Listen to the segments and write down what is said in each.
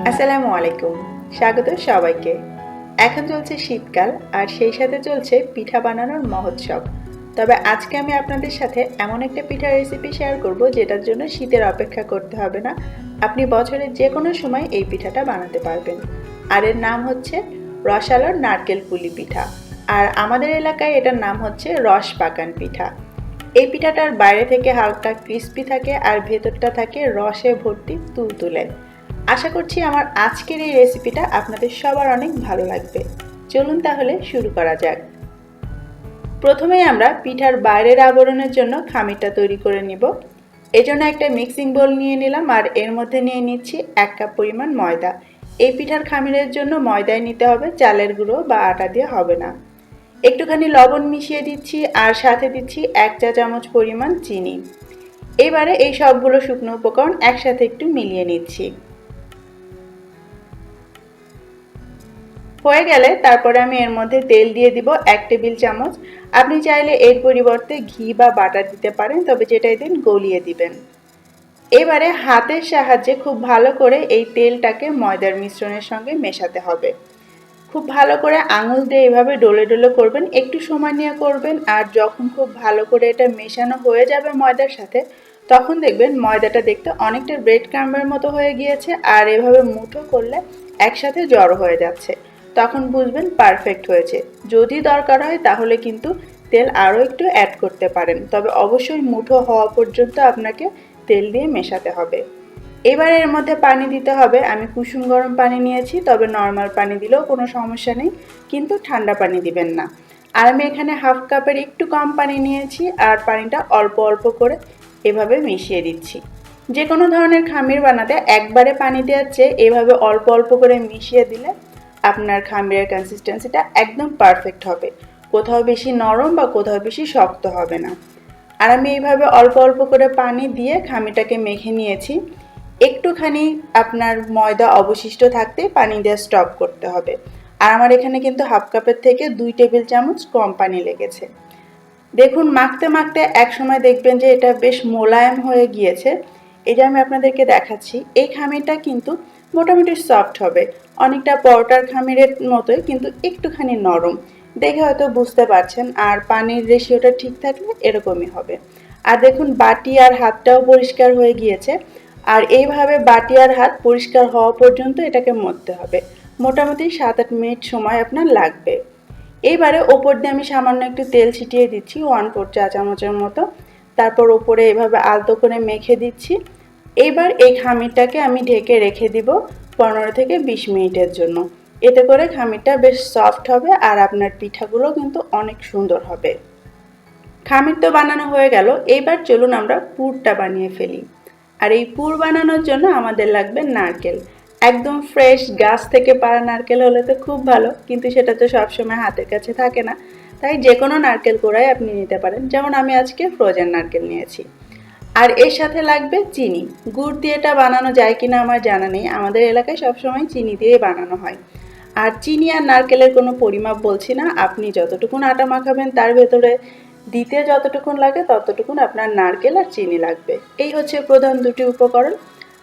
আসসালামু আলাইকুম, স্বাগত সবাইকে। এখন চলছে শীতকাল আর সেই সাথে চলছে পিঠা বানানোর মহোৎসব। তবে আজকে আমি আপনাদের সাথে এমন একটা পিঠার রেসিপি শেয়ার করব যেটার জন্য শীতের অপেক্ষা করতে হবে না। আপনি বছরের যে কোনো সময় এই পিঠাটা বানাতে পারবেন। আর এর নাম হচ্ছে রসালোর নারকেল পুলি পিঠা। আর আমাদের এলাকায় এটার নাম হচ্ছে রস পাকান পিঠা। এই পিঠাটার বাইরে থেকে হালকা ক্রিস্পি থাকে আর ভেতরটা থাকে রসে ভর্তি তুলতুলে। আশা করছি আমার আজকের এই রেসিপিটা আপনাদের সবার অনেক ভালো লাগবে। চলুন তাহলে শুরু করা যাক। প্রথমেই আমরা পিঠার বাইরের আবরণের জন্য খামিরটা তৈরি করে নিব। এজন্য একটা মিক্সিং বোল নিয়ে নিলাম আর এর মধ্যে নিয়ে নিচ্ছি 1 কাপ পরিমাণ ময়দা। এই পিঠার খামিরের জন্য ময়দায় নিতে হবে, চালের গুঁড়ো বা আটা দিয়ে হবে না। একটুখানি লবণ মিশিয়ে দিচ্ছি আর সাথে দিচ্ছি 1 চা চামচ পরিমাণ চিনি। এবারে এই সবগুলো শুকনো উপকরণ একসাথে একটু মিলিয়ে নিচ্ছি। হয়ে গেলে তারপরে আমি এর মধ্যে তেল দিয়ে দিব 1 টেবিল চামচ। আপনি চাইলে এর পরিবর্তে ঘি বা বাটার দিতে পারেন, তবে যেটাই দিন গলিয়ে দিবেন। এবারে হাতের সাহায্যে খুব ভালো করে এই তেলটাকে ময়দার মিশ্রণের সঙ্গে মেশাতে হবে। খুব ভালো করে আঙুল দিয়ে এভাবে ডলে ডলে করবেন, একটু সময় নিয়ে করবেন। আর যখন খুব ভালো করে এটা মেশানো হয়ে যাবে ময়দার সাথে, তখন দেখবেন ময়দাটা দেখতে অনেকটা ব্রেড ক্রাম্বের মতো হয়ে গিয়েছে আর এভাবে মুঠো করলে একসাথে জড়ো হয়ে যাচ্ছে। তখন বুঝবেন পারফেক্ট হয়েছে। যদি দরকার হয় তাহলে কিন্তু তেল আরও একটু অ্যাড করতে পারেন, তবে অবশ্যই মুঠো হওয়া পর্যন্ত আপনাকে তেল দিয়ে মেশাতে হবে। এবার এর মধ্যে পানি দিতে হবে। আমি কুসুম গরম পানি নিয়েছি, তবে নর্মাল পানি দিলেও কোনো সমস্যা নেই, কিন্তু ঠান্ডা পানি দিবেন না। আর আমি এখানে হাফ কাপের একটু কম পানি নিয়েছি আর পানিটা অল্প অল্প করে এভাবে মিশিয়ে দিচ্ছি। যে কোনো ধরনের খামির বানাতে একবারে পানি দেওয়ার চেয়ে এভাবে অল্প অল্প করে মিশিয়ে দিলে আপনার খামিরের কনসিস্টেন্সিটা একদম পারফেক্ট হবে। কোথাও বেশি নরম বা কোথাও বেশি শক্ত হবে না। আর আমি এইভাবে অল্প অল্প করে পানি দিয়ে খামিরটাকে মেখে নিয়েছি। একটুখানি আপনার ময়দা অবশিষ্ট থাকতে পানি দিয়ে স্টপ করতে হবে। আর আমার এখানে কিন্তু হাফ কাপের থেকে 2 টেবিল চামচ কম পানি লেগেছে। দেখুন মাখতে মাখতে এক সময় দেখবেন যে এটা বেশ মোলায়েম হয়ে গিয়েছে। এটা আমি আপনাদেরকে দেখাচ্ছি। এই খামিরটা কিন্তু মোটামুটি সফট হবে, অনেকটা পরোটার খামিরের মতোই, কিন্তু একটুখানি নরম। দেখে হয়তো বুঝতে পারছেন। আর পানির রেশিওটা ঠিক থাকলে এরকমই হবে। আর দেখুন বাটি আর হাতটাও পরিষ্কার হয়ে গিয়েছে। আর এইভাবে বাটি আর হাত পরিষ্কার হওয়া পর্যন্ত এটাকে মথতে হবে। মোটামুটি 7-8 মিনিট সময় আপনার লাগবে। এইবারে ওপর দিয়ে আমি সামান্য একটু তেল ছিটিয়ে দিচ্ছি, 1/4 চা চামচের মতো। তারপর ওপরে এভাবে আলতো করে মেখে দিচ্ছি। এইবার এই খামিরটাকে আমি ঢেকে রেখে দিব 15 থেকে 20 মিনিটের জন্য। এতে করে খামিরটা বেশ সফট হবে আর আপনার পিঠাগুলো কিন্তু অনেক সুন্দর হবে। খামির তো বানানো হয়ে গেল, এইবার চলুন আমরা পুরটা বানিয়ে ফেলি। আর এই পুর বানানোর জন্য আমাদের লাগবে নারকেল। একদম ফ্রেশ গাছ থেকে পাড়া নারকেল হলে তো খুব ভালো, কিন্তু সেটা তো সবসময় হাতের কাছে থাকে না। তাই যে কোনো নারকেল কোড়াই আপনি নিতে পারেন, যেমন আমি আজকে ফ্রোজেন নারকেল নিয়েছি। আর এর সাথে লাগবে চিনি। গুড় দিয়ে এটা বানানো যায় কিনা আমার জানা নেই, আমাদের এলাকায় সবসময় চিনি দিয়ে বানানো হয়। আর চিনি আর নারকেলের কোনো পরিমাপ বলছি না, আপনি যতটুকুন আটা মাখাবেন তার ভেতরে দিতে যতটুকুন লাগে ততটুকুন আপনার নারকেল আর চিনি লাগবে। এই হচ্ছে প্রধান দুটি উপকরণ।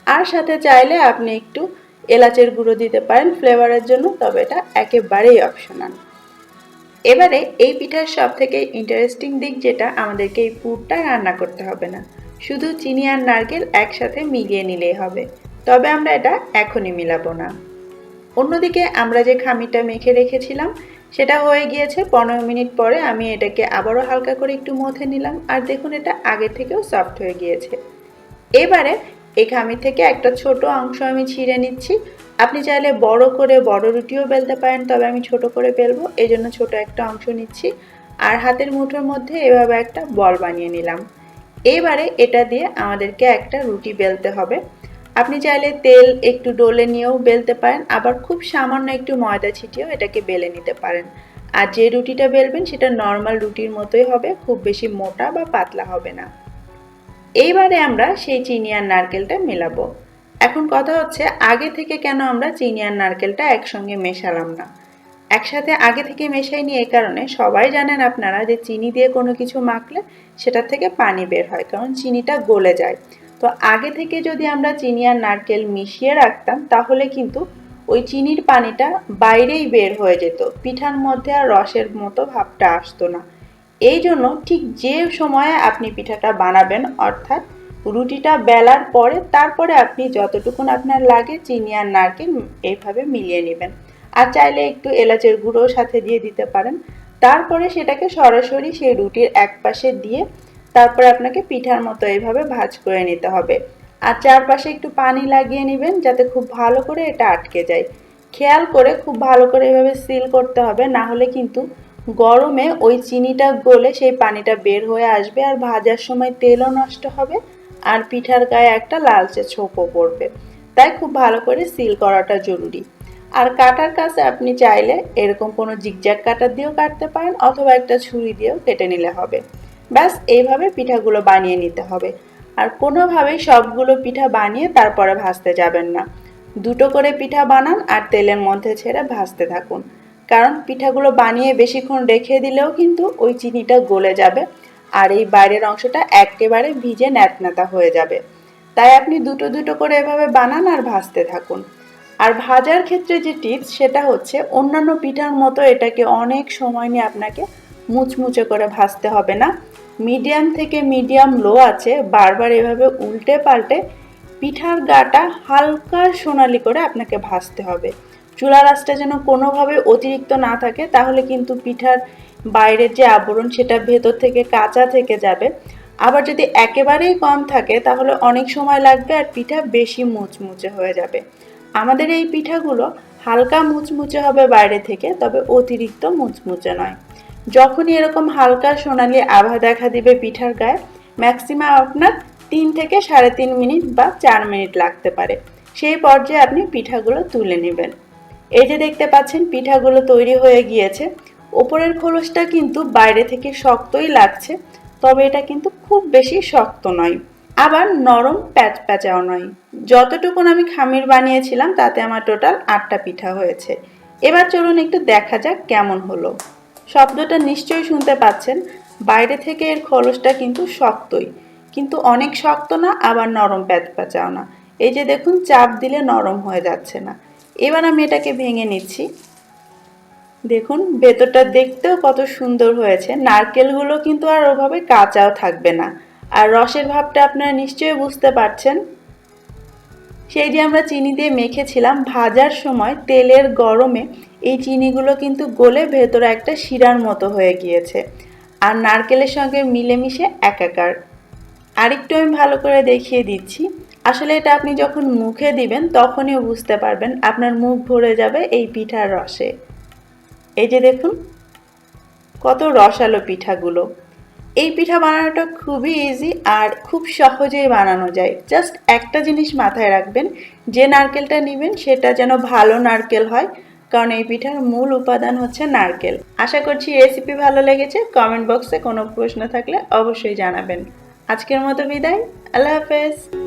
আর সাথে চাইলে আপনি একটু এলাচের গুঁড়ো দিতে পারেন ফ্লেভারের জন্য, তবে এটা একেবারেই অপশনাল। এবারে এই পিঠার সব থেকে ইন্টারেস্টিং দিক যেটা, আমাদেরকে এই পুরটা রান্না করতে হবে না, শুধু চিনি আর নারকেল একসাথে মিলিয়ে নিলেই হবে। তবে আমরা এটা এখনই মিলাবো না। অন্যদিকে আমরা যে খামিরটা মেখে রেখেছিলাম সেটা হয়ে গিয়েছে। 15 মিনিট পরে আমি এটাকে আবারও হালকা করে একটু মথে নিলাম আর দেখুন এটা আগের থেকেও সফট হয়ে গিয়েছে। এবারে এই খামির থেকে একটা ছোট অংশ আমি ছিঁড়ে নিচ্ছি। আপনি চাইলে বড় করে বড় রুটিও বেলতে পারেন, তবে আমি ছোট করে বেলবো, এই জন্য ছোট একটা অংশ নিচ্ছি। আর হাতের মুঠোর মধ্যে এভাবে একটা বল বানিয়ে নিলাম। এবারে এটা দিয়ে আমাদেরকে একটা রুটি বেলতে হবে। আপনি চাইলে তেল একটু ডলে নিয়েও বেলতে পারেন, আবার খুব সামান্য একটু ময়দা ছিটিয়েও এটাকে বেলে নিতে পারেন। আর যে রুটিটা বেলবেন সেটা নর্মাল রুটির মতোই হবে, খুব বেশি মোটা বা পাতলা হবে না। এইবারে আমরা সেই চিনি আর নারকেলটা মেলাবো। এখন কথা হচ্ছে আগে থেকে কেন আমরা চিনি আর নারকেলটা একসঙ্গে মেশালাম না। একসাথে আগে থেকে মেশাইনি এই কারণে, সবাই জানেন আপনারা যে চিনি দিয়ে কোনো কিছু মাখলে সেটার থেকে পানি বের হয়, কারণ চিনিটা গলে যায়। তো আগে থেকে যদি আমরা চিনি আর নারকেল মিশিয়ে রাখতাম তাহলে কিন্তু ওই চিনির পানিটা বাইরেই বের হয়ে যেত, পিঠার মধ্যে আর রসের মতো ভাবটা আসতো না। এই জন্য ঠিক যে সময়ে আপনি পিঠাটা বানাবেন, অর্থাৎ রুটিটা বেলার পরে তারপরে আপনি যতটুকুন আপনার লাগে চিনি আর নারকেল এইভাবে মিলিয়ে নেবেন। আর চাইলে একটু এলাচের গুঁড়োও সাথে দিয়ে দিতে পারেন। তারপরে সেটাকে সরাসরি সেই রুটির এক পাশে দিয়ে তারপরে আপনাকে পিঠার মতো এইভাবে ভাঁজ করে নিতে হবে। আর চারপাশে একটু পানি লাগিয়ে নেবেন যাতে খুব ভালো করে এটা আটকে যায়। খেয়াল করে খুব ভালো করে এভাবে সিল করতে হবে, না হলে কিন্তু গরমে ওই চিনিটা গলে সেই পানিটা বের হয়ে আসবে আর ভাজার সময় তেলও নষ্ট হবে আর পিঠার গায়ে একটা লালচে ছোপও পড়বে। তাই খুব ভালো করে সিল করাটা জরুরি। আর কাটার কাছে আপনি চাইলে এরকম কোনো জিগজ্যাগ কাটার দিয়েও কাটতে পারেন অথবা একটা ছুরি দিয়েও কেটে নিলে হবে। ব্যাস এইভাবে পিঠাগুলো বানিয়ে নিতে হবে। আর কোনোভাবেই সবগুলো পিঠা বানিয়ে তারপরে ভাজতে যাবেন না। দুটো করে পিঠা বানান আর তেলের মধ্যে ছেড়ে ভাজতে থাকুন। কারণ পিঠাগুলো বানিয়ে বেশিক্ষণ রেখে দিলেও কিন্তু ওই চিনিটা গলে যাবে আর এই বাইরের অংশটা একেবারে ভিজে ন্যাতন্যাতা হয়ে যাবে। তাই আপনি দুটো দুটো করে এভাবে বানান আর ভাজতে থাকুন। আর ভাজার ক্ষেত্রে যে টিপস সেটা হচ্ছে অন্যান্য পিঠার মতো এটাকে অনেক সময় নিয়ে আপনাকে মুচমুচে করে ভাজতে হবে না। মিডিয়াম থেকে মিডিয়াম লো আছে বারবার এভাবে উল্টে পাল্টে পিঠার গাটা হালকা সোনালি করে আপনাকে ভাজতে হবে। চুলার আঁচটা যেন কোনোভাবে অতিরিক্ত না থাকে, তাহলে কিন্তু পিঠার বাইরের যে আবরণ সেটা ভেতর থেকে কাঁচা থেকে যাবে। আবার যদি একেবারেই কম থাকে তাহলে অনেক সময় লাগবে আর পিঠা বেশি মুচমুচে হয়ে যাবে। আমাদের এই পিঠাগুলো হালকা মুচমুচে হবে বাইরে থেকে, তবে অতিরিক্ত মুচমুচে নয়। যখনই এরকম হালকা সোনালি আভা দেখা দিবে পিঠার গায়ে, ম্যাক্সিমাম আপনার 3 থেকে 3.5 মিনিট বা 4 মিনিট লাগতে পারে। সেই পর্যায়ে আপনি পিঠাগুলো তুলে নেবেন। এই যে দেখতে পাচ্ছেন পিঠাগুলো তৈরি হয়ে গিয়েছে। ওপরের খোলসটা কিন্তু বাইরে থেকে শক্তই লাগছে, তবে এটা কিন্তু খুব বেশি শক্ত নয়, আবার নরম প্যাচপ্যাচাও নয়। যতটুকুন আমি খামির বানিয়েছিলাম তাতে আমার টোটাল 8টা পিঠা হয়েছে। এবার চলুন একটু দেখা যাক কেমন হলো। শব্দটা নিশ্চয়ই শুনতে পাচ্ছেন, বাইরে থেকে এর খোলসটা কিন্তু শক্তই, কিন্তু অনেক শক্ত না আবার নরম প্যাচপ্যাচাও না। এই যে দেখুন চাপ দিলে নরম হয়ে যাচ্ছে না। এবার আমি এটাকে ভেঙে নিচ্ছি। দেখুন ভেতরটা দেখতেও কত সুন্দর হয়েছে। নারকেলগুলো কিন্তু আর ওভাবে কাঁচাও থাকবে না। আর রসের ভাবটা আপনারা নিশ্চয়ই বুঝতে পারছেন। সেই যে আমরা চিনি দিয়ে মেখেছিলাম, ভাজার সময় তেলের গরমে এই চিনিগুলো কিন্তু গলে ভেতরে একটা শিরার মতো হয়ে গিয়েছে আর নারকেলের সঙ্গে মিলেমিশে একাকার। আরেকটু আমি ভালো করে দেখিয়ে দিচ্ছি। আসলে এটা আপনি যখন মুখে দিবেন তখনই বুঝতে পারবেন, আপনার মুখ ভরে যাবে এই পিঠার রসে। এই যে দেখুন কত রসালো পিঠাগুলো। এই পিঠা বানানোটা খুবই ইজি আর খুব সহজেই বানানো যায়। জাস্ট একটা জিনিস মাথায় রাখবেন, যে নারকেলটা নেবেন সেটা যেন ভালো নারকেল হয়, কারণ এই পিঠার মূল উপাদান হচ্ছে নারকেল। আশা করছি রেসিপি ভালো লেগেছে। কমেন্ট বক্সে কোনো প্রশ্ন থাকলে অবশ্যই জানাবেন। আজকের মতো বিদায়। আল্লাহ হাফেজ।